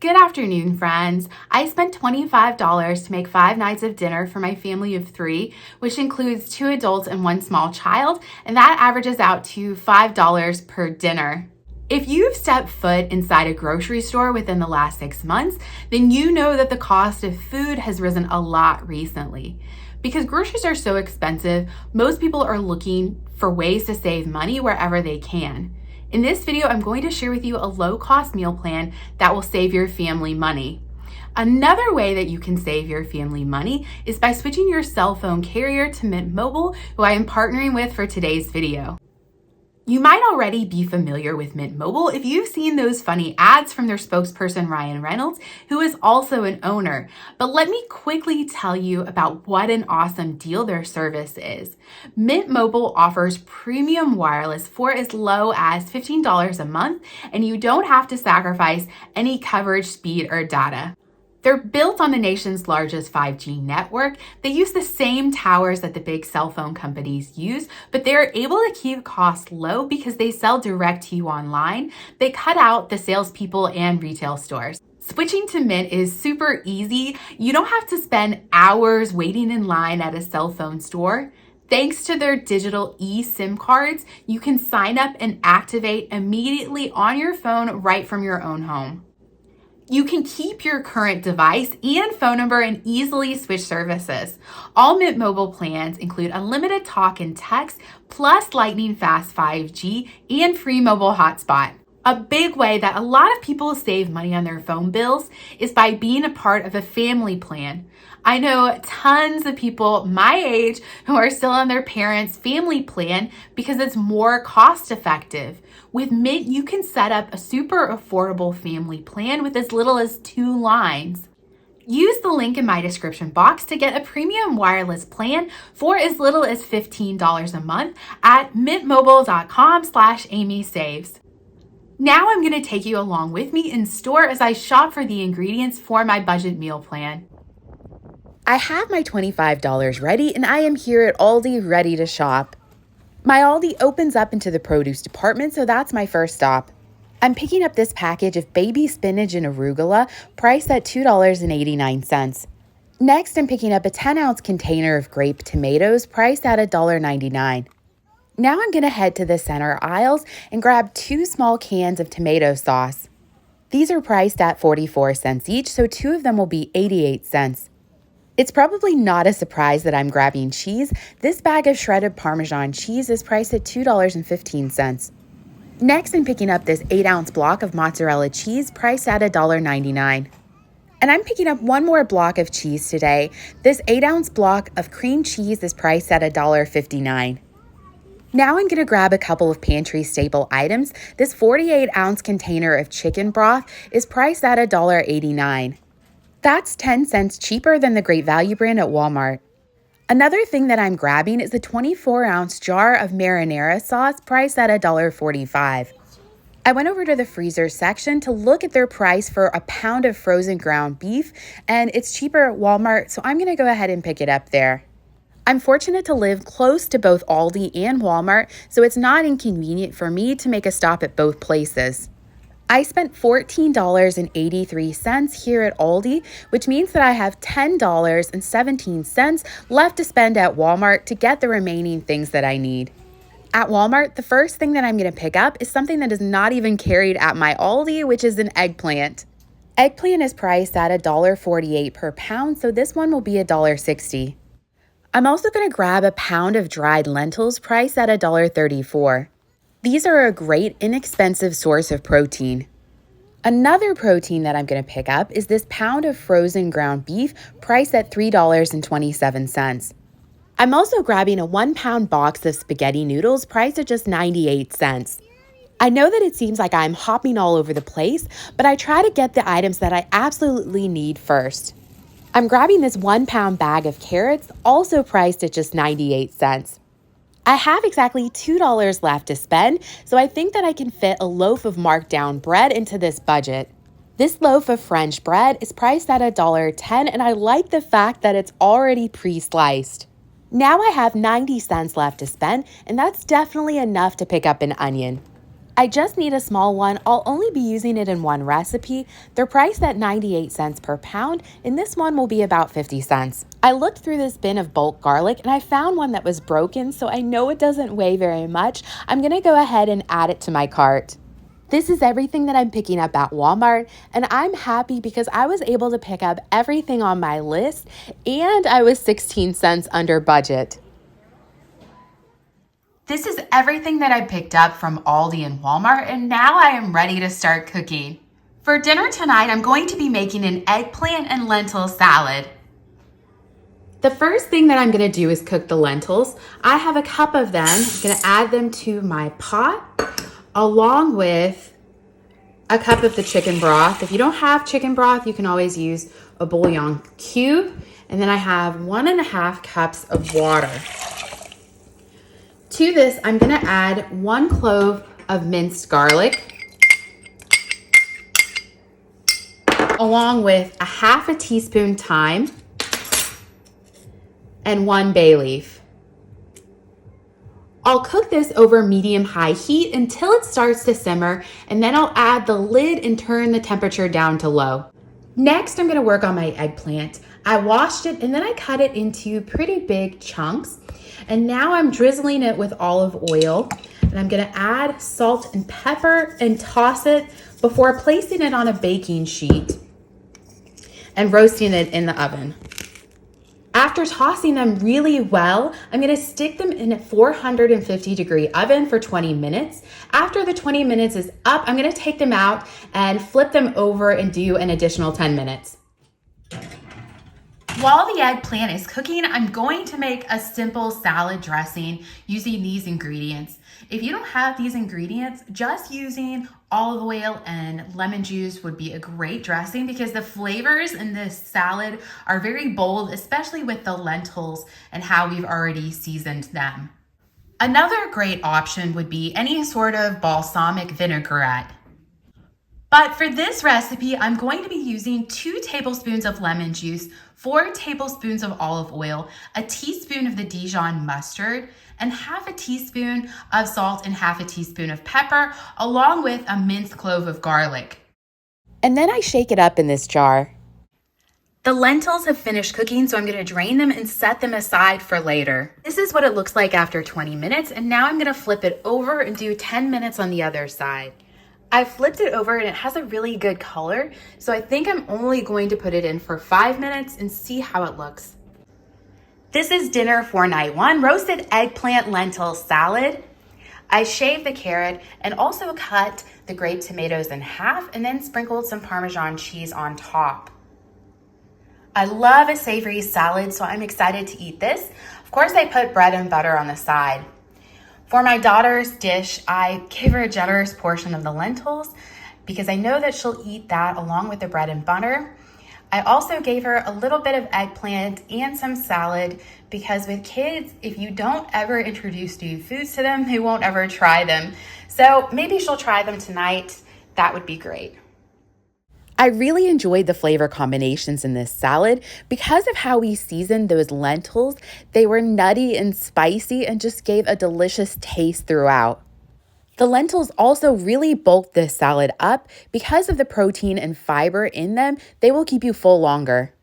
Good afternoon, friends. I spent $25 to make 5 nights of dinner for my family of 3, which includes 2 adults and 1 small child, and that averages out to $5 per dinner. If you've stepped foot inside a grocery store within the last 6 months, then you know that the cost of food has risen a lot recently. Because groceries are so expensive, most people are looking for ways to save money wherever they can. In this video, I'm going to share with you a low-cost meal plan that will save your family money. Another way that you can save your family money is by switching your cell phone carrier to Mint Mobile, who I am partnering with for today's video. You might already be familiar with Mint Mobile if you've seen those funny ads from their spokesperson, Ryan Reynolds, who is also an owner. But let me quickly tell you about what an awesome deal their service is. Mint Mobile offers premium wireless for as low as $15 a month, and you don't have to sacrifice any coverage, speed, or data. They're built on the nation's largest 5G network. They use the same towers that the big cell phone companies use, but they're able to keep costs low because they sell direct to you online. They cut out the salespeople and retail stores. Switching to Mint is super easy. You don't have to spend hours waiting in line at a cell phone store. Thanks to their digital eSIM cards, you can sign up and activate immediately on your phone right from your own home. You can keep your current device and phone number and easily switch services. All Mint Mobile plans include unlimited talk and text, plus lightning fast 5G and free mobile hotspot. A big way that a lot of people save money on their phone bills is by being a part of a family plan. I know tons of people my age who are still on their parents' family plan because it's more cost effective. With Mint, you can set up a super affordable family plan with as little as 2 lines. Use the link in my description box to get a premium wireless plan for as little as $15 a month at mintmobile.com/amysaves. Now I'm going to take you along with me in store as I shop for the ingredients for my budget meal plan. I have my $25 ready and I am here at Aldi ready to shop. My Aldi opens up into the produce department, so that's my first stop. I'm picking up this package of baby spinach and arugula, priced at $2.89. Next, I'm picking up a 10-ounce container of grape tomatoes, priced at $1.99. Now I'm going to head to the center aisles and grab 2 small cans of tomato sauce. These are priced at 44 cents each, so 2 of them will be 88 cents. It's probably not a surprise that I'm grabbing cheese. This bag of shredded Parmesan cheese is priced at $2.15. Next, I'm picking up this 8-ounce block of mozzarella cheese priced at $1.99. And I'm picking up one more block of cheese today. This 8-ounce block of cream cheese is priced at $1.59. Now I'm going to grab a couple of pantry staple items. This 48-ounce container of chicken broth is priced at $1.89. That's 10 cents cheaper than the Great Value brand at Walmart. Another thing that I'm grabbing is a 24-ounce jar of marinara sauce priced at $1.45. I went over to the freezer section to look at their price for a pound of frozen ground beef, and it's cheaper at Walmart, so I'm going to go ahead and pick it up there. I'm fortunate to live close to both Aldi and Walmart, so it's not inconvenient for me to make a stop at both places. I spent $14.83 here at Aldi, which means that I have $10.17 left to spend at Walmart to get the remaining things that I need. At Walmart, the first thing that I'm going to pick up is something that is not even carried at my Aldi, which is an eggplant. Eggplant is priced at $1.48 per pound, so this one will be $1.60. I'm also going to grab a pound of dried lentils priced at $1.34. These are a great, inexpensive source of protein. Another protein that I'm going to pick up is this pound of frozen ground beef priced at $3.27. I'm also grabbing a 1-pound box of spaghetti noodles priced at just 98 cents. I know that it seems like I'm hopping all over the place, but I try to get the items that I absolutely need first. I'm grabbing this 1-pound bag of carrots, also priced at just 98 cents. I have exactly $2 left to spend, so I think that I can fit a loaf of markdown bread into this budget. This loaf of French bread is priced at $1.10, and I like the fact that it's already pre-sliced. Now I have 90 cents left to spend, and that's definitely enough to pick up an onion. I just need a small one. I'll only be using it in one recipe. They're priced at 98 cents per pound, and this one will be about 50 cents. I looked through this bin of bulk garlic and I found one that was broken, so I know it doesn't weigh very much. I'm gonna go ahead and add it to my cart. This is everything that I'm picking up at Walmart, and I'm happy because I was able to pick up everything on my list, and I was 16 cents under budget. This is everything that I picked up from Aldi and Walmart, and now I am ready to start cooking. For dinner tonight, I'm going to be making an eggplant and lentil salad. The first thing that I'm going to do is cook the lentils. I have a cup of them. I'm going to add them to my pot along with a cup of the chicken broth. If you don't have chicken broth, you can always use a bouillon cube. And then I have 1.5 cups of water. To this, I'm gonna add 1 clove of minced garlic, along with a 1/2 teaspoon thyme and 1 bay leaf. I'll cook this over medium-high heat until it starts to simmer, and then I'll add the lid and turn the temperature down to low. Next, I'm gonna work on my eggplant. I washed it and then I cut it into pretty big chunks. And now I'm drizzling it with olive oil, and I'm gonna add salt and pepper and toss it before placing it on a baking sheet and roasting it in the oven. After tossing them really well, I'm gonna stick them in a 450-degree oven for 20 minutes. After the 20 minutes is up, I'm gonna take them out and flip them over and do an additional 10 minutes. While the eggplant is cooking, I'm going to make a simple salad dressing using these ingredients. If you don't have these ingredients, just using olive oil and lemon juice would be a great dressing because the flavors in this salad are very bold, especially with the lentils and how we've already seasoned them. Another great option would be any sort of balsamic vinaigrette. But for this recipe, I'm going to be using 2 tablespoons of lemon juice, 4 tablespoons of olive oil, a teaspoon of the Dijon mustard, and 1/2 teaspoon of salt and 1/2 teaspoon of pepper, along with a minced clove of garlic. And then I shake it up in this jar. The lentils have finished cooking, so I'm going to drain them and set them aside for later. This is what it looks like after 20 minutes, and now I'm going to flip it over and do 10 minutes on the other side. I flipped it over and it has a really good color, so I think I'm only going to put it in for 5 minutes and see how it looks. This is dinner for night 1, roasted eggplant lentil salad. I shaved the carrot and also cut the grape tomatoes in half and then sprinkled some Parmesan cheese on top. I love a savory salad, so I'm excited to eat this. Of course, I put bread and butter on the side. For my daughter's dish, I gave her a generous portion of the lentils because I know that she'll eat that along with the bread and butter. I also gave her a little bit of eggplant and some salad because with kids, if you don't ever introduce new foods to them, they won't ever try them. So maybe she'll try them tonight. That would be great. I really enjoyed the flavor combinations in this salad because of how we seasoned those lentils. They were nutty and spicy and just gave a delicious taste throughout. The lentils also really bulked this salad up. Because of the protein and fiber in them, they will keep you full longer.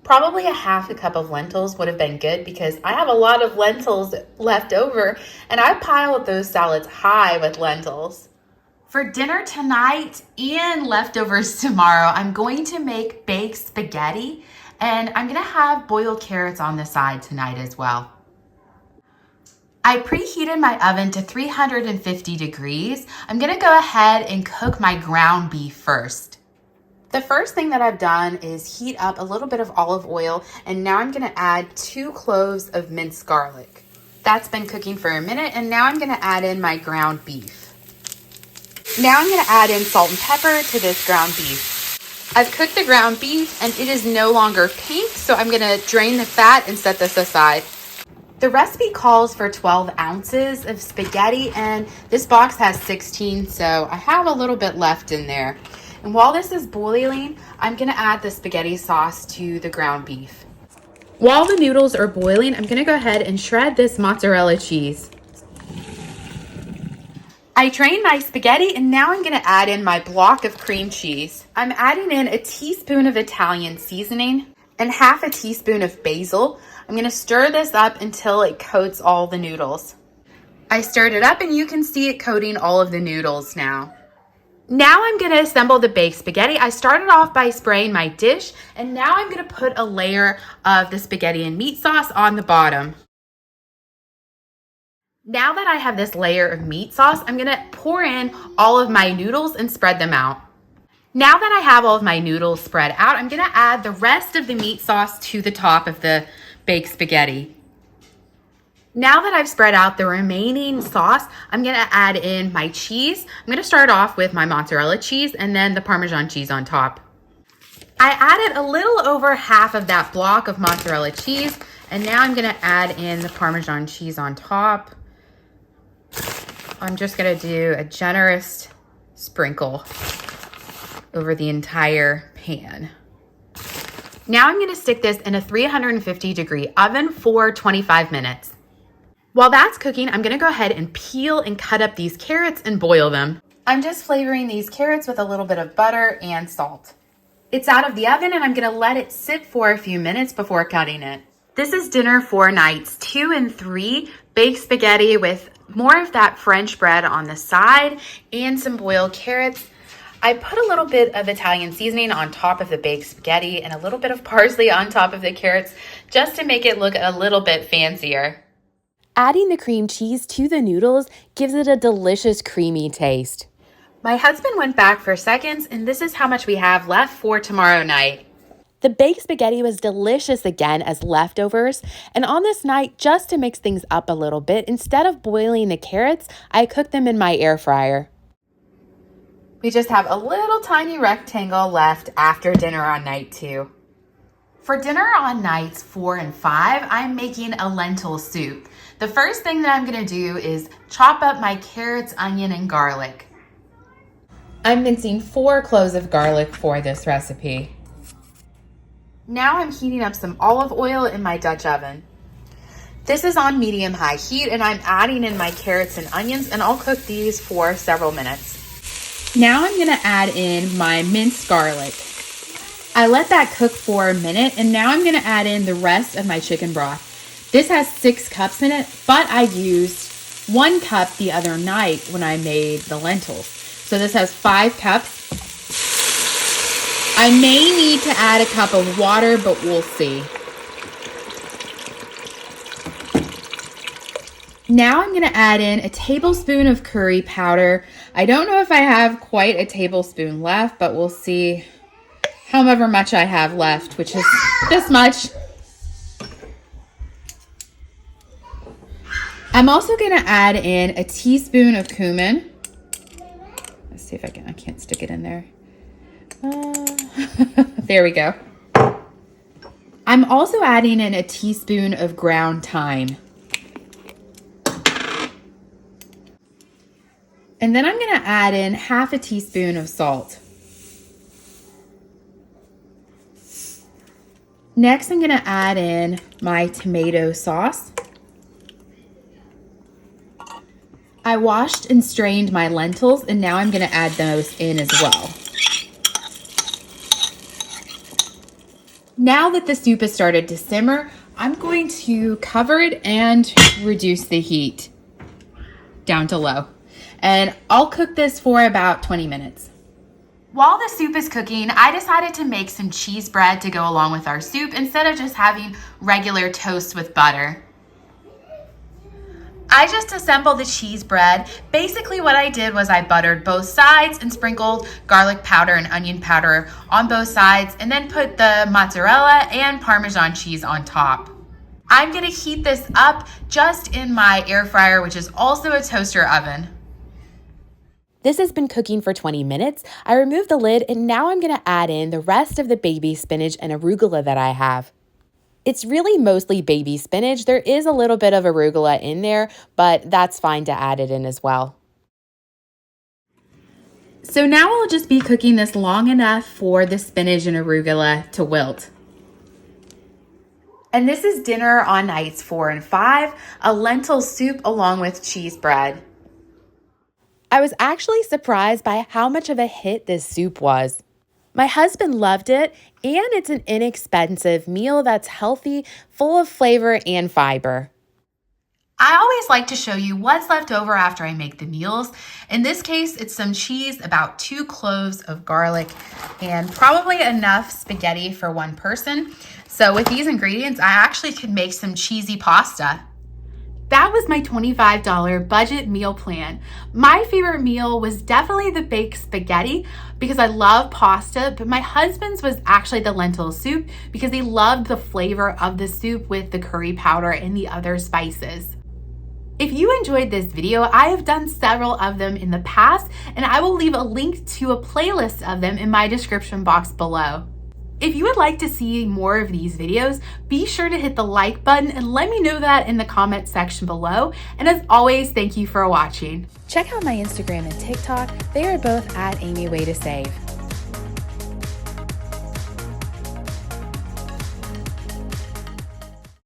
Probably a 1/2 cup of lentils would have been good because I have a lot of lentils left over and I piled those salads high with lentils. For dinner tonight and leftovers tomorrow, I'm going to make baked spaghetti, and I'm gonna have boiled carrots on the side tonight as well. I preheated my oven to 350 degrees. I'm gonna go ahead and cook my ground beef first. The first thing that I've done is heat up a little bit of olive oil, and now I'm gonna add 2 cloves of minced garlic. That's been cooking for a minute, and now I'm gonna add in my ground beef. Now I'm gonna add in salt and pepper to this ground beef. I've cooked the ground beef and it is no longer pink, so I'm gonna drain the fat and set this aside. The recipe calls for 12 ounces of spaghetti and this box has 16, so I have a little bit left in there. And while this is boiling, I'm gonna add the spaghetti sauce to the ground beef. While the noodles are boiling, I'm gonna go ahead and shred this mozzarella cheese. I drained my spaghetti and now I'm going to add in my block of cream cheese. I'm adding in a teaspoon of Italian seasoning and half a teaspoon of basil. I'm going to stir this up until it coats all the noodles. I stirred it up and you can see it coating all of the noodles now. Now I'm going to assemble the baked spaghetti. I started off by spraying my dish and now I'm going to put a layer of the spaghetti and meat sauce on the bottom. Now that I have this layer of meat sauce, I'm going to pour in all of my noodles and spread them out. Now that I have all of my noodles spread out, I'm going to add the rest of the meat sauce to the top of the baked spaghetti. Now that I've spread out the remaining sauce, I'm going to add in my cheese. I'm going to start off with my mozzarella cheese and then the Parmesan cheese on top. I added a little over half of that block of mozzarella cheese, and now I'm going to add in the Parmesan cheese on top. I'm just going to do a generous sprinkle over the entire pan. Now I'm going to stick this in a 350-degree oven for 25 minutes. While that's cooking, I'm going to go ahead and peel and cut up these carrots and boil them. I'm just flavoring these carrots with a little bit of butter and salt. It's out of the oven and I'm going to let it sit for a few minutes before cutting it. This is dinner for nights 2 and 3, baked spaghetti with more of that French bread on the side and some boiled carrots. I put a little bit of Italian seasoning on top of the baked spaghetti and a little bit of parsley on top of the carrots just to make it look a little bit fancier. Adding the cream cheese to the noodles gives it a delicious creamy taste. My husband went back for seconds, and this is how much we have left for tomorrow night. The baked spaghetti was delicious again as leftovers, and on this night, just to mix things up a little bit, instead of boiling the carrots, I cooked them in my air fryer. We just have a little tiny rectangle left after dinner on night 2. For dinner on nights 4 and 5, I'm making a lentil soup. The first thing that I'm going to do is chop up my carrots, onion, and garlic. I'm mincing 4 cloves of garlic for this recipe. Now I'm heating up some olive oil in my Dutch oven. This is on medium-high heat, and I'm adding in my carrots and onions, and I'll cook these for several minutes. Now I'm going to add in my minced garlic. I let that cook for a minute, and now I'm going to add in the rest of my chicken broth. This has 6 cups in it, but I used 1 cup the other night when I made the lentils. So this has 5 cups. I may need to add a cup of water, but we'll see. Now I'm going to add in a tablespoon of curry powder. I don't know if I have quite a tablespoon left, but we'll see however much I have left, which is this much. I'm also going to add in a teaspoon of cumin. Let's see if I can't stick it in there. There we go. I'm also adding in a teaspoon of ground thyme. And then I'm going to add in half a teaspoon of salt. Next, I'm going to add in my tomato sauce. I washed and strained my lentils, and now I'm going to add those in as well. Now that the soup has started to simmer, I'm going to cover it and reduce the heat down to low. And I'll cook this for about 20 minutes. While the soup is cooking, I decided to make some cheese bread to go along with our soup instead of just having regular toast with butter. I just assembled the cheese bread. Basically what I did was I buttered both sides and sprinkled garlic powder and onion powder on both sides and then put the mozzarella and Parmesan cheese on top. I'm going to heat this up just in my air fryer, which is also a toaster oven. This has been cooking for 20 minutes. I removed the lid and now I'm going to add in the rest of the baby spinach and arugula that I have. It's really mostly baby spinach. There is a little bit of arugula in there, but that's fine to add it in as well. So now I'll just be cooking this long enough for the spinach and arugula to wilt. And this is dinner on nights 4 and 5, a lentil soup along with cheese bread. I was actually surprised by how much of a hit this soup was. My husband loved it, and it's an inexpensive meal that's healthy, full of flavor and fiber. I always like to show you what's left over after I make the meals. In this case, it's some cheese, about 2 cloves of garlic, and probably enough spaghetti for one person. So with these ingredients, I actually could make some cheesy pasta. That was my $25 budget meal plan. My favorite meal was definitely the baked spaghetti because I love pasta, but my husband's was actually the lentil soup because he loved the flavor of the soup with the curry powder and the other spices. If you enjoyed this video, I have done several of them in the past, and I will leave a link to a playlist of them in my description box below. If you would like to see more of these videos, be sure to hit the like button and let me know that in the comment section below. And as always, thank you for watching. Check out my Instagram and TikTok. They are both at Amy Way to Save.